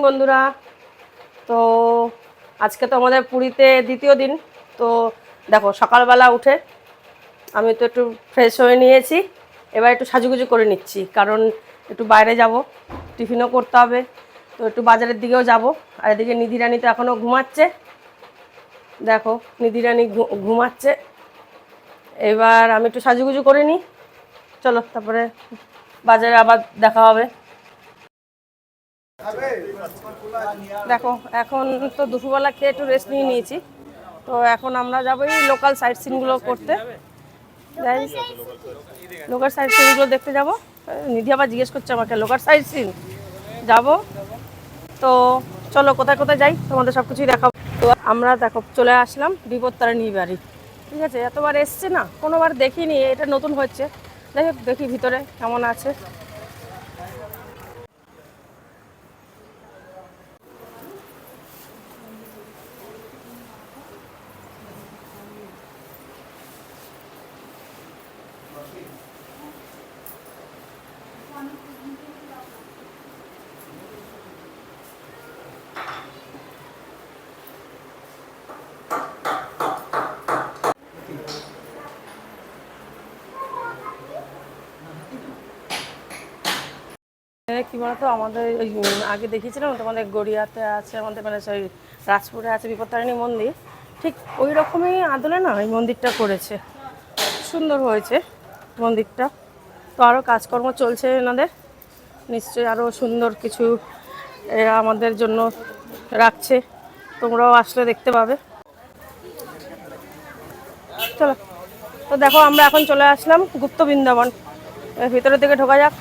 বন্ধুরা। তো আজকে তো আমাদের পুরীতে দ্বিতীয় দিন। তো দেখো সকালবেলা উঠে আমি তো একটু ফ্রেশ হয়ে নিয়েছি, এবার একটু সাজুগুজু করে নিচ্ছি, কারণ একটু বাইরে যাব, টিফিনও করতে হবে, তো একটু বাজারের দিকেও যাব। আর এদিকে নিধিরানী তো এখনও ঘুমাচ্ছে, দেখো নিধিরানী ঘুমাচ্ছে। এবার আমি একটু সাজুগুজু করে নিই, চলো তারপরে বাজারে আবার দেখা হবে। দেখো এখন তো দুপুরবেলা খেয়ে একটু রেস্ট নিয়ে নিয়েছি, তো এখন আমরা যাবো এই লোকাল সাইট সিনগুলো করতে। যাই লোকাল সাইট সিনগুলো দেখতে যাবো। নিধি আবার জিজ্ঞেস করছে আমাকে লোকাল সাইট সিন যাবো, তো চলো কোথায় কোথায় যাই তোমাদের সব কিছুই দেখাবো। তো আমরা দেখো চলে আসলাম বিপত্তারিণী বাড়ি, ঠিক আছে। এতবার এসছে না, কোনোবার দেখিনি, এটা নতুন হচ্ছে। যাই হোক দেখি ভিতরে কেমন আছে। কি বলতো, আমাদের আগে দেখিয়েছিলাম তোমাদের গড়িয়াতে আছে, আমাদের মানে সেই রাজপুরে আছে বিপত্তারিণী মন্দির, ঠিক ওই রকমই আদলে না এই মন্দিরটা করেছে, সুন্দর হয়েছে মন্দিরটা। তো আরও কাজকর্ম চলছে এনাদের, নিশ্চয়ই আরও সুন্দর কিছু এরা আমাদের জন্য রাখছে, তোমরাও আসলে দেখতে পাবে। চলো, তো দেখো আমরা এখন চলে আসলাম গুপ্ত বৃন্দাবন, ভিতরের দিকে ঢোকা যাক।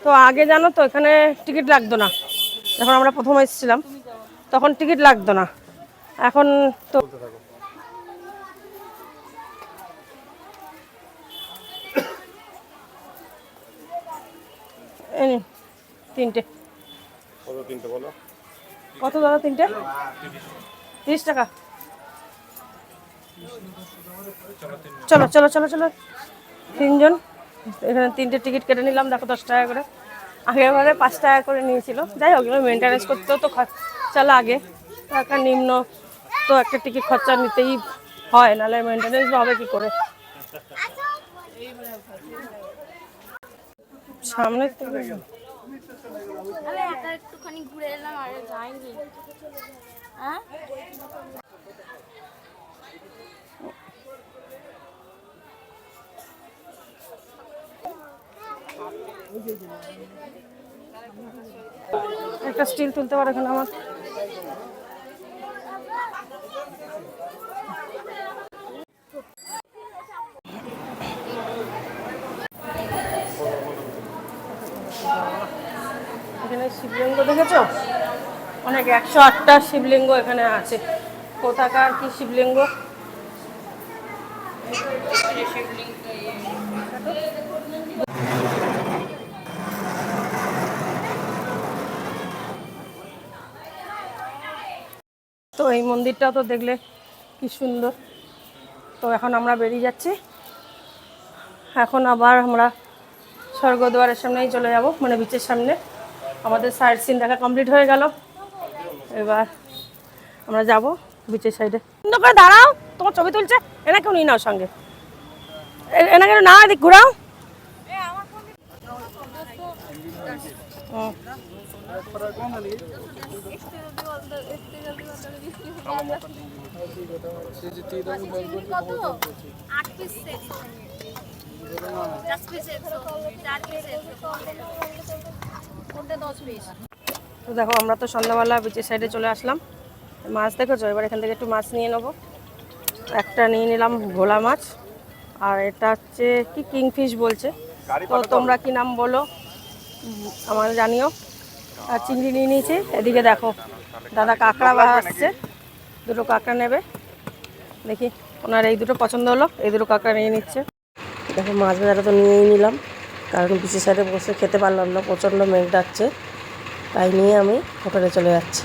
তো আগে জানো তো এখানে টিকিট লাগতো না, যখন আমরা প্রথম এসেছিলাম তখন টিকিট লাগতো না, এখন তো তিনটে। কত দাদা তিনটে? 30 টাকা। চলো চলো চলো চলো, তিনজন এখানে তিনটে টিকিট কেটে নিলাম, দেখো 10 টাকা করে, আগেবারে 5 টাকা করে নিয়েছিল। যাই হোক এবার মেনটেন্যান্স করতেও তো খরচা লাগে, তো একটা নিম্ন তো একটা টিকিট খরচা নিতেই হয়, নাহলে মেনটেন্যান্স হবে কী করে। সামনে থেকে একটুখানি ঘুরে এলাম আর যাইনি। হ্যাঁ একটা স্টিল তুলতে পারো এখানে আমার। এখানে শিবলিঙ্গ দেখেছো, অনেক 108টা শিবলিঙ্গ এখানে আছে। কোথাকার কি শিবলিঙ্গ, তো এই মন্দিরটা তো দেখলে কি সুন্দর। তো এখন আমরা বেরিয়ে যাচ্ছি, এখন আবার আমরা স্বর্গদ্বারের সামনেই চলে যাব, মানে বিচের সামনে। আমাদের সাইড সিন দেখা কমপ্লিট হয়ে গেল, এবার আমরা যাব বিচের সাইডে। সুন্দর করে দাঁড়াও, তোমার ছবি তুলছে, এনাকেও নিয়ে নাও সঙ্গে, এনাকে না এদিক ঘুরাও। তো দেখো আমরা তো সন্ধ্যাবেলা বিচের সাইডে চলে আসলাম, মাছ দেখেছো, এবার এখান থেকে একটু মাছ নিয়ে নেবো। একটা নিয়ে নিলাম ভোলা মাছ, আর এটা হচ্ছে কি কিংফিশ বলছে, তো তোমরা কি নাম বলো আমার জানিও। আর চিংড়ি নিয়ে নিয়েছি। এদিকে দেখো দাদা কাঁকড়া আসছে, দুটো কাঁকড়া নেবে, দেখি ওনার এই দুটো পছন্দ হলো, এই দুটো কাঁকড়া নিয়ে নিচ্ছে। দেখো মাছ ভাজাটা তো নিয়েই নিলাম, কারণ বিচের সাইডে বসে খেতে পারলাম না, প্রচণ্ড মেঘ ডাকছে, তাই নিয়ে আমি হোটেলে চলে যাচ্ছি।